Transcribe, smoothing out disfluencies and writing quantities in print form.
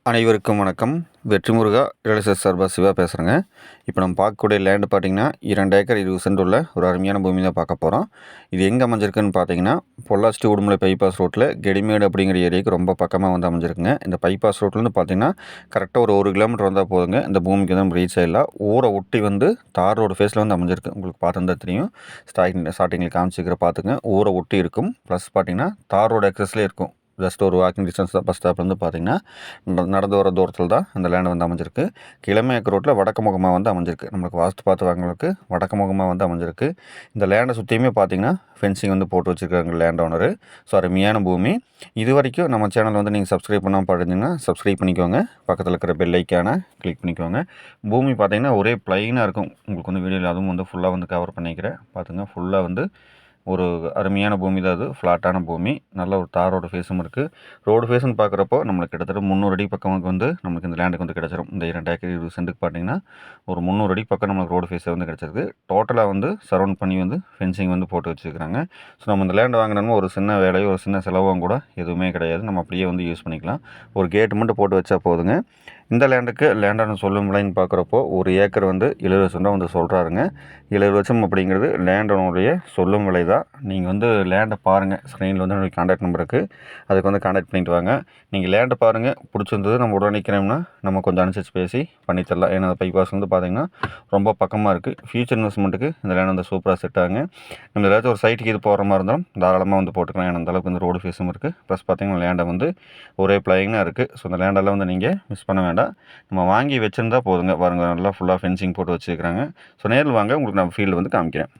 அனைவருக்கும் வணக்கம். வெற்றிமுருகா real estate சார்பாக சிவா பேசுகிறேங்க. இப்போ நம்ம பார்க்கக்கூடிய லேண்டு பார்த்தீங்கன்னா 2 ஏக்கர் 20 சென்ட் உள்ள ஒரு அருமையான பூமி தான் பார்க்க போகிறோம். இது எங்கே அமைஞ்சிருக்குன்னு பார்த்தீங்கன்னா பொள்ளாச்சி டு உடுமலை பைபாஸ் ரோட்டில் கெடிமேடு அப்படிங்கிற ஏரியாவுக்கு ரொம்ப பக்கமாக வந்து அமைஞ்சிருக்குங்க. இந்த பைபாஸ் ரோட்லேருந்து பார்த்தீங்கன்னா கரெக்டாக ஒரு 1 கிலோமீட்டர் வந்தால் போதுங்க இந்த பூமிக்கு வந்து ரீச் ஆகிடலாம். ஊரை ஒட்டி வந்து தார் ரோடு ஃபேஸில் வந்து அமைஞ்சிருக்கு. உங்களுக்கு பார்த்துருந்தா தெரியும். ஸ்டார்டிங்கில் காமிச்சிக்கிற பார்த்துங்க ஊரை ஒட்டி இருக்கும். ப்ளஸ் பார்த்தீங்கன்னா தார் ரோடு ஆக்சஸ்லேயே இருக்கும். ஜஸ்ட் ஒரு வாக்கிங் டிஸ்டன்ஸ் தான். பஸ் ஸ்டாப்லேருந்து பார்த்தீங்கன்னா நடந்து வர தூரத்தில் தான் இந்த லேண்டு வந்து அமைஞ்சிருக்கு. கிழமேற்கு ரோட்டில் வடக்கு முகமாக வந்து அமைஞ்சிருக்கு. நம்மளுக்கு வாஸ்து பார்த்து வாங்குறதுக்கு வடக்கு முகமாக வந்து அமைஞ்சிருக்கு. இந்த லேண்டை சுற்றியுமே பார்த்தீங்கன்னா ஃபென்சிங் வந்து போட்டு வச்சுருக்காங்க லேண்ட் ஓனரு. ஸோ அருமையான பூமி. இது வரைக்கும் நம்ம சேனல் வந்து நீங்கள் சப்ஸ்கிரைப் பண்ணாமல் பார்த்துருந்தீங்கன்னா சப்ஸ்கிரைப் பண்ணிக்கோங்க. பக்கத்தில் இருக்கிற பெல் ஐக்கானை கிளிக் பண்ணிக்கோங்க. பூமி பார்த்தீங்கன்னா ஒரே ப்ளைனாக இருக்கும். உங்களுக்கு வந்து வீடியோவில் அதுவும் வந்து ஃபுல்லாக வந்து கவர் பண்ணிக்கிறேன். பார்த்துங்க ஃபுல்லாக வந்து ஒரு அருமையான பூமி தான் அது. ஃப்ளாட்டான பூமி. நல்ல ஒரு தார் ரோடு ஃபேஸும் இருக்குது. ரோடு ஃபேஸுன்னு பார்க்குறப்போ நம்மளுக்கு கிட்டத்தட்ட 300 அடி பக்கம் வந்து நமக்கு இந்த லேண்டுக்கு வந்து கிடச்சிரும். இந்த 2 ஏக்கர் 20 சென்ட்டுக்கு பார்த்தீங்கன்னா ஒரு 300 அடி பக்கம் நம்மளுக்கு ரோடு ஃபேஸை வந்து கிடச்சிருக்கு. டோட்டலாக வந்து சரௌண்ட் பண்ணி வந்து ஃபென்சிங் வந்து போட்டு வச்சுருக்காங்க. ஸோ நம்ம இந்த லேண்டு வாங்கினோம்னா ஒரு சின்ன வேலையோ ஒரு சின்ன செலவும் கூட எதுவுமே கிடையாது. நம்ம அப்படியே வந்து யூஸ் பண்ணிக்கலாம். ஒரு கேட்டு மட்டும் போட்டு வச்சா போதுங்க. இந்த லேண்டுக்கு லேண்டான சொல்லும் விலைன்னு பார்க்குறப்போ ஒரு ஏக்கர் வந்து 70 லட்சம் வந்து சொல்கிறாருங்க. 70 லட்சம் அப்படிங்கிறது லேண்டனுடைய சொல்லும் விலை தான். நீங்கள் வந்து லேண்டை பாருங்கள். ஸ்க்ரீனில் வந்து என்னுடைய கான்டாக்ட் நம்பர் இருக்குது. அதுக்கு வந்து கான்டாக்ட் பண்ணிட்டு வாங்க. நீங்கள் லேண்டை பாருங்கள். பிடிச்சிருந்தது நம்ம உடனே நிற்கிறோம்னா நம்ம கொஞ்சம் அனுசரித்து பேசி பண்ணித்தரலாம். ஏன்னா அந்த பைபாஸ் வந்து பார்த்திங்கன்னா ரொம்ப பக்கமாக இருக்குது. ஃபியூச்சர் இன்வெஸ்ட்மெண்ட்டுக்கு இந்த லேண்ட் வந்து சூப்பராக செட் ஆகுங்க. நம்ம ஏதாச்சும் ஒரு சைட்டுக்கு இது போகிற மாதிரி இருந்தாலும் தாராளமாக வந்து போட்டுக்கலாம். ஏன்னா அந்தளவுக்கு வந்து ரோடு ஃபேஸும் இருக்குது. ப்ளஸ் பார்த்திங்கன்னா லேண்டை வந்து ஒரே பிளைனாக இருக்குது. ஸோ இந்த லேண்டெல்லாம் வந்து நீங்கள் மிஸ் பண்ண வேண்டாம். நம்ம வாங்கி வச்சுருந்தா போதுங்க. பாருங்க நல்லா ஃபுல்லாக ஃபென்சிங் போட்டு வச்சுருக்காங்க. ஸோ நேரில் வாங்க உங்களுக்கு நான் ஃபீல்டு வந்து காமிக்கிறேன்.